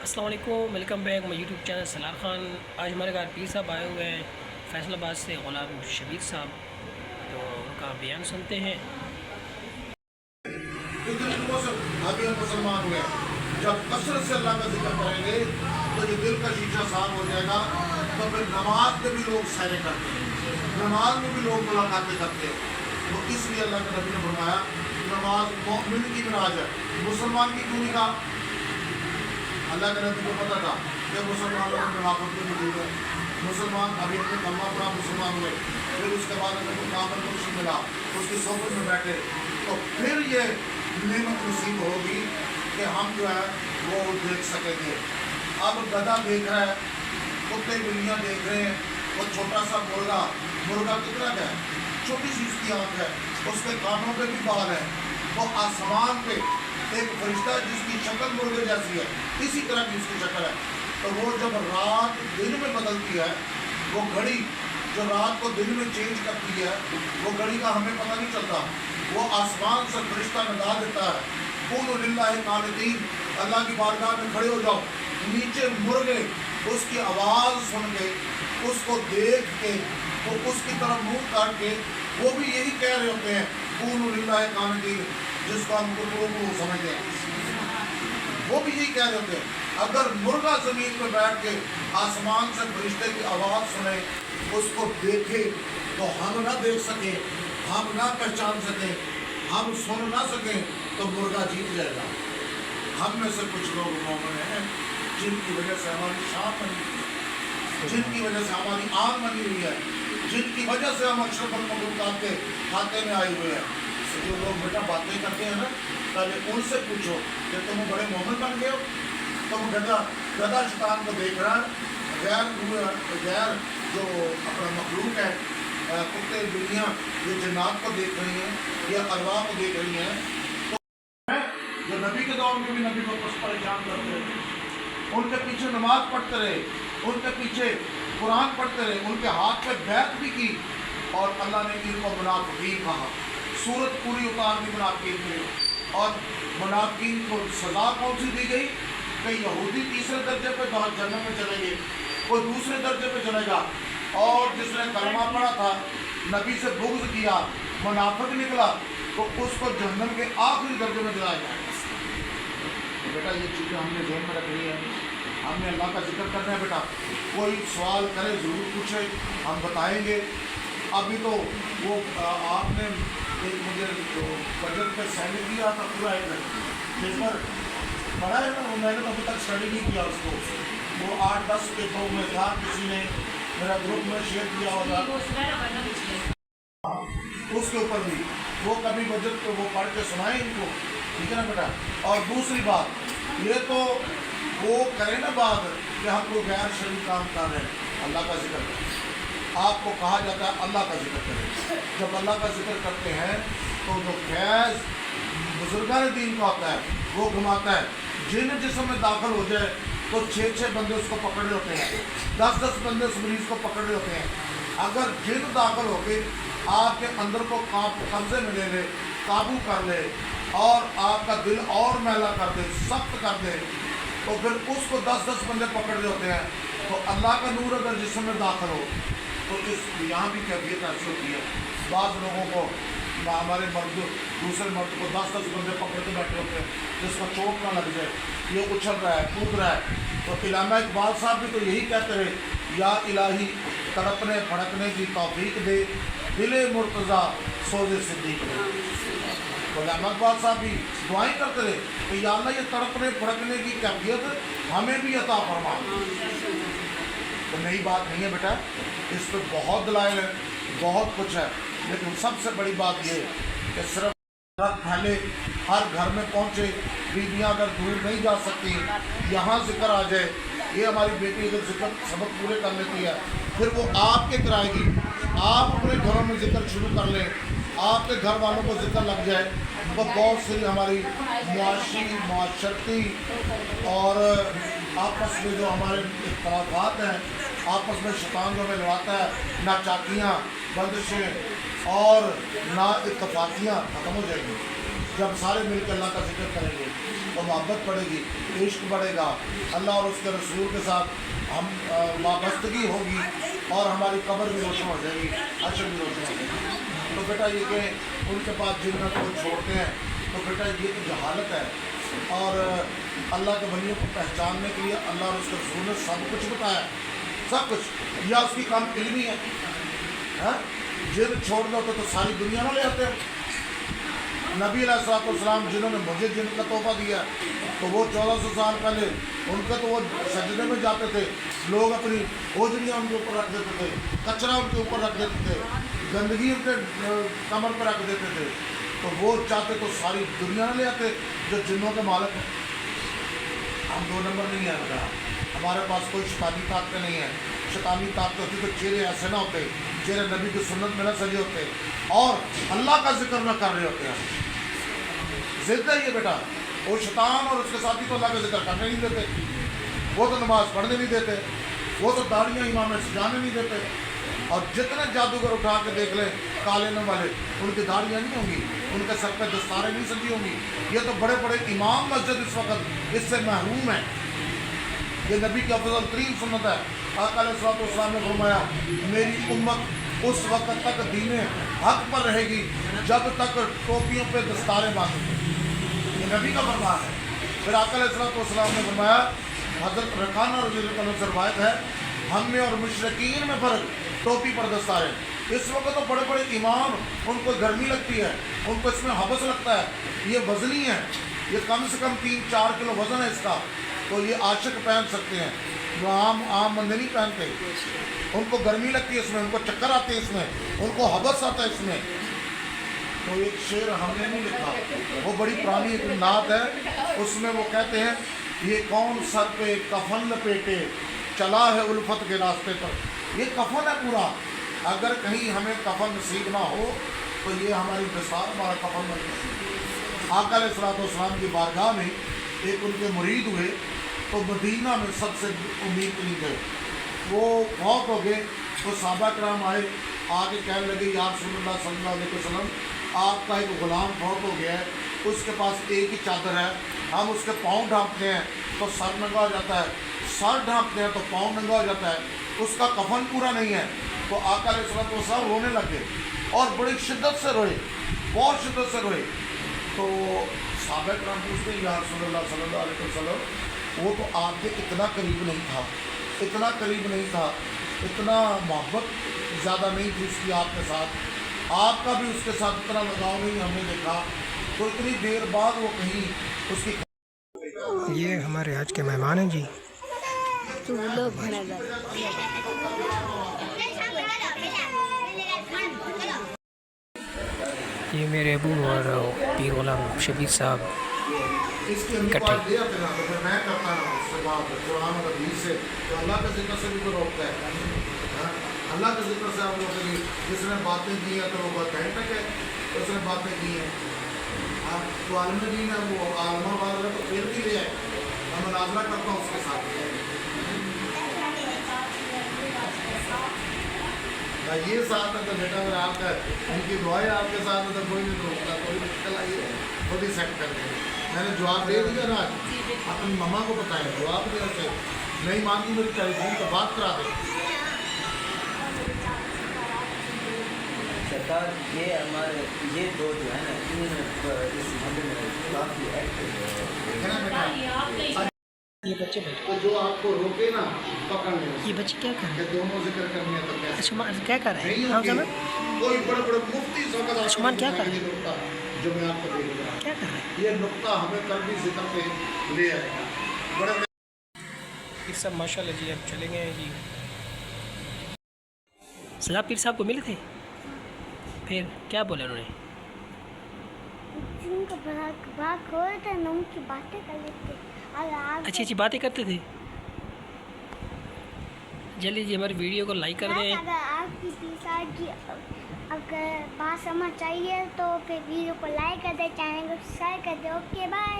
السلام علیکم، welcome back my YouTube channel Salar Khan. آج ہمارے گھر پیر صاحب آئے ہوئے ہیں فیصل آباد سے، غلام شبیر صاحب، تو ان کا بیان سنتے ہیں۔ ابھی ہم مسلمان ہوئے جب کثرت سے اللہ کا ذکر کریں گے تو یہ دل کا شیشہ صاف ہو جائے گا، تو پھر نماز میں بھی لوگ سیریں کرتے ہیں، نماز میں بھی لوگ ملاقاتیں کرتے ہیں۔ تو اس لیے اللہ کے نبی نے فرمایا نماز مومن کی معراج ہے، مسلمان کی کیوں نہیں کہا؟ اللہ کے نبی کو پتہ تھا کہ مسلمانوں میں منافقت میں موجود ہے، مسلمان ابھی اپنے کلمہ پڑھا مسلمان ہوئے، پھر اس کے بعد ہمیں کامل خوشی ملا، اس کی صحبت میں بیٹھے، تو پھر یہ نعمت نصیب ہوگی کہ ہم جو ہے وہ دیکھ سکیں گے۔ اب گدھا دیکھ رہا ہے، کتے بلیاں دیکھ رہے ہیں، وہ چھوٹا سا مرغا کتنا کا ہے، چھوٹی سی اس کی آنکھ ہے، اس کے کانوں پہ بھی بال ہے، وہ آسمان پہ ایک فرشتہ جس کی شکل مرغے جیسی ہے، اسی طرح کی اس کی شکل ہے، تو وہ جب رات دن میں بدلتی ہے، وہ گھڑی جو رات کو دن میں چینج کرتی ہے، وہ گھڑی کا ہمیں پتہ نہیں چلتا، وہ آسمان سے فرشتہ ندا دیتا ہے، قولوا للہ قانتین، اللہ کی بارگاہ میں کھڑے ہو جاؤ، نیچے مرغے اس کی آواز سن کے، اس کو دیکھ کے، وہ اس کی طرف منہ کر کے وہ بھی یہی کہہ رہے ہوتے ہیں قولوا للہ قانتین، جس کو ہم کو سمجھتے ہیں، وہ بھی یہی کہہ رہے ہوتے ہیں۔ اگر مرغا زمین پہ بیٹھ کے آسمان سے فرشتے کی آواز سنے، اس کو دیکھے، تو ہم نہ دیکھ سکیں، ہم نہ پہچان سکیں، ہم سن نہ سکیں، تو مرغا جیت جائے گا۔ ہم میں سے کچھ لوگ مومن ہیں جن کی وجہ سے ہماری شان بنی ہوئی ہے، جن کی وجہ سے ہماری آن بنی ہوئی ہے، جن کی وجہ سے ہم اشرف المخلوقات کے کھاتے میں آئے ہوئے ہیں۔ جو لوگ بیٹا باتیں کرتے ہیں نا، پہلے ان سے پوچھو کہ تم بڑے مومن بن گئے ہو؟ تم گدھا شیطان کو دیکھ رہا ہے، غیر جو اپنا مخلوق ہے، کتے بلیاں یہ جنات کو دیکھ رہی ہیں یا ارواح کو دیکھ رہی ہیں، تو جو نبی کے دور میں بھی نبی کو پریشان کرتے رہے، ان کے پیچھے نماز پڑھتے رہے، ان کے پیچھے قرآن پڑھتے رہے، ان کے ہاتھ پہ بیعت بھی کی، اور اللہ نے ان کو منافقین کہا، سورت پوری اتار دی منافقین کے لیے۔ اور منافقین کو سزا کون سی دی گئی کہ یہودی تیسرے درجے پہ جنت میں چلیں گے، کوئی دوسرے درجے پہ چلے گا، اور جس نے کلمہ پڑھا تھا، نبی سے بغض کیا، منافق نکلا، تو اس کو جہنم کے آخری درجے میں جلایا جائے گا۔ بیٹا یہ چیزیں ہم نے ذہن میں رکھنی ہے، ہم نے اللہ کا ذکر کرنا ہے۔ بیٹا کوئی سوال کرے ضرور پوچھے، ہم بتائیں گے۔ ابھی تو وہ آپ نے ایک مجھے جو بجٹ پہ سینڈ کیا تھا پورا ایک پیپر پڑھا ہے نا، وہ میں نے ابھی تک اسٹڈی نہیں کیا اس کو، وہ 8-10 پیپروں میں تھا، کسی نے میرا گروپ میں شیئر کیا ہوگا، اس کے اوپر بھی وہ کبھی بجٹ کو وہ پڑھ کے سنائیں ان کو، ٹھیک ہے نا بیٹا۔ اور دوسری بات یہ تو وہ کریں نا بات کہ ہم کو غیر شرعی کام کر رہے ہیں، اللہ کا ذکر کریں، آپ کو کہا جاتا ہے اللہ کا ذکر کریں۔ جب اللہ کا ذکر کرتے ہیں تو جو فیض بزرگان دین کا ہوتا ہے وہ گھماتا ہے، جن جسم میں داخل ہو جائے تو 6 بندے اس کو پکڑ رہے ہوتے ہیں، 10 بندے اس مریض کو پکڑ رہے ہوتے ہیں۔ اگر جن داخل ہو کے آپ کے اندر کو قبضے میں لے لے، قابو کر لے، اور آپ کا دل اور میلا کر دے، سخت کر دے، تو پھر اس کو 10 بندے پکڑ رہے ہوتے ہیں۔ تو اللہ کا نور اگر جسم میں داخل ہو تو اس یہاں بھی کیفیت ایسی ہوتی ہے، بعض لوگوں کو ہمارے مرد دوسرے مرد کو 10 بندے پکڑ کے بیٹھے ہوتے ہیں، جس کو چوٹ نہ لگ جائے، یہ اچھل رہا ہے، کود رہا ہے۔ تو علامہ اقبال صاحب بھی تو یہی کہتے رہے، یا الہی تڑپنے پھڑکنے کی توفیق دے، دل مرتضیٰ سوز صدیق دے۔ تو علامہ اقبال صاحب بھی دعائیں کرتے رہے کہ یا اللہ یہ تڑپنے پھڑکنے کی کیفیت ہمیں بھی عطا فرما۔ تو نئی بات نہیں ہے بیٹا، اس پہ بہت دلائل ہے، بہت کچھ ہے، لیکن سب سے بڑی بات یہ کہ صرف پھیلے، ہر گھر میں پہنچے، بیویاں اگر دور نہیں جا سکتی، یہاں ذکر آ جائے، یہ ہماری بیٹی اگر ذکر سبق پورے کر لیتی ہے، پھر وہ آپ کے کرائے گی، آپ اپنے گھروں میں ذکر شروع کر لیں، آپ کے گھر والوں کو ذکر لگ جائے، تو بہت سی ہماری معاشرتی اور آپس میں جو ہمارے اختلافات ہیں، آپس میں شیطان جو ہمیں لڑاتا ہے، نہ چاکیاں، بندشیں اور نہ اتفاقیاں ختم ہو جائیں گی۔ जब सारे मिलकर अल्लाह का जिक्र करेंगे तो मोहब्बत बढ़ेगी, इश्क बढ़ेगा, अल्लाह और उसके रसूल के साथ हम वाबस्तगी होगी और हमारी कब्र भी रोशन हो जाएगी, अशर भी रोशन हो जाएगी। तो बेटा ये कि उनके पास जिन्नत को छोड़ते हैं तो बेटा ये तो जहालत है। और अल्लाह के वलियों को पहचानने के लिए अल्लाह और उसके रसूल ने सब कुछ बताया, सब कुछ, या उसकी काम इल्मी है, हाँ? जिन छोड़ दो तो सारी दुनिया में ले आते हैं। नबी अलैहिस्सलाम जिन्होंने मुझे जिन का तोहफा दिया तो वो 1400 साल पहले उनका तो वो सजदे में जाते थे, लोग अपनी ओझड़ियाँ उनके ऊपर रख देते थे, कचरा उनके ऊपर रख देते थे, गंदगी उनके कमर पर रख देते थे। तो वो चाहते तो सारी दुनिया में ले आते जो जिन्नों के मालिक हैं। हम 2 नंबर नहीं है बेटा, हमारे पास कोई शैतानी ताकतें नहीं है। शैतानी ताकत होती तो चेहरे ऐसे ना होते, चेहरे नबी की सुन्नत में न सजे होते और अल्लाह का जिक्र न कर रहे होते हैं। जिद है ये बेटा, वो शैतान और उसके साथी तो अल्लाह का जिक्र करने नहीं देते, वो तो नमाज पढ़ने नहीं देते, वो तो दाढ़ियाँ इमाम में सजाने नहीं देते। और जितने जादूगर उठा के देख लें काले न वाले, उनकी दाढ़ियाँ नहीं होंगी, उनके सर पे दस्तारें नहीं सजी होंगी। ये तो बड़े बड़े इमाम मस्जिद इस वक्त इससे महरूम है। ये नबी की अफजल तरीन सुन्नत है। आका अलैहिस्सलाम ने फरमाया मेरी उम्मत उस वक्त तक दीने हक पर रहेगी जब तक टोपियों पे दस्तारें बांधेंगे। ये नबी का फरमान है। फिर आका अलैहिस्सलाम ने फरमाया, हज़रत रखाना रज़ियल्लाहु अन्हु से रिवायत है, हम में और मुशरिकीन में फ़र्क टोपी पर दस्तारें। इस वक्त तो बड़े बड़े इमाम, उनको गर्मी लगती है, उनको इसमें हबस लगता है, ये वज़नी है, ये कम से कम 3-4 किलो वज़न है इसका, तो ये आशिक पहन सकते हैं, वो आम बंदे नहीं पहनते। उनको गर्मी लगती है इसमें, उनको चक्कर आते हैं इसमें, उनको हबस आता है इसमें। तो एक शेर हमने नहीं लिखा, वो बड़ी पुरानी एक नात है, उसमें वो कहते हैं ये कौन सर पे कफन लपेटे चला है उल्फत के रास्ते पर। ये कफन है पूरा, अगर कहीं हमें कफन नसीब ना हो तो ये हमारी मिसाल, हमारा कफन बन गया। आका अलैहिस्सलाम की बारगाह में एक उनके मुरीद हुए तो मदीना में सबसे उम्मीद नहीं गए, वो बहुत हो गए। तो सहाबा कराम आए, आगे कहने लगे या रसूलुल्लाह सल्लल्लाहु अलैहि वसल्लम, आपका एक ग़ुलाम बहुत हो गया है, उसके पास एक ही चादर है, हम उसके पाँव ढांपते हैं तो सर नंगा हो जाता है, सर ढांपते हैं तो पाँव नंगा हो जाता है, उसका कफन पूरा नहीं है। तो आका अलैहिस्सलाम रोने लगे और बड़ी शिद्दत से रोए, बहुत शिद्दत से रोए। तो सहाबा कराम पूछते हैं या रसूलुल्लाह सल्लल्लाहु अलैहि वसल्लम, वो तो आपके इतना करीब नहीं था, इतना करीब नहीं था, इतना मोहब्बत ज़्यादा नहीं थी उसकी आपके साथ, आपका भी उसके साथ इतना लगाव नहीं हमने देखा। तो इतनी देर बाद वो कहीं उसकी। ये हमारे आज के मेहमान हैं जी। ये मेरे अबू और पीर गुलाम शबीर साहब इकट्ठे। मैं करता हूँ उससे बात कुरान और हदीस से, तो अल्लाह के जिक्र से भी तो रोकता है। अल्लाह के जिक्र से आप रोकेंगे, जिसने बातें की हैं तो वो बहुत घंटक है, उसने बातें की हैं। तो आलम दीन है, वो आलमा वाला तो फिर भी ले आए, मैं मुनाजरा करता हूँ उसके साथ। ये साथ है तो बेटा अगर आपका उनकी दुआएं आपके साथ है तो कोई नहीं रोकता, कोई मुश्किल आई है खुद ही सेट कर देंगे। मैंने जवाब दे दिया ना, अपनी मम्मा को बताएं, जवाब दिया से नहीं मानती मेरी टेलीफोन तो बात करा दें। सरकार ये हमारे ये दो जो है ना, इस मंदिर में काफ़ी एक्टिव। ये बच्चे बैठे, तो जो आपको रोके ना पकड़ लें, ये बच्चे क्या कर रहे हैं? दोनों जिक्र करनी है तो कैसे? आयुष्मान क्या कर रहे हैं? हाँ जनाब, कोई बड़े बड़े मुफ्ती आयुष्मान क्या कर रहे हैं? नुक्ता जो मैं आपको दे रहा हूँ, क्या कर रहे हैं? ये नुक्ता हमें कल भी जिक्र पे ले आएगा। बड़े पीर साहब माशाल्लाह जी अब चले गए हैं जी। सलाह पीर साहब को मिले थे, फिर क्या बोला उन्होंने? जिनको बात हो रहे थे ना, उनकी बातें कर लेते, अच्छी अच्छी बातें करते थे। जल्दी जी हमारी वीडियो को लाइक कर दें। अगर आपकी पिता की अगर बात समझ चाहिए तो फिर वीडियो को लाइक कर दे, चैनल को सब्सक्राइब कर दे। Okay bye.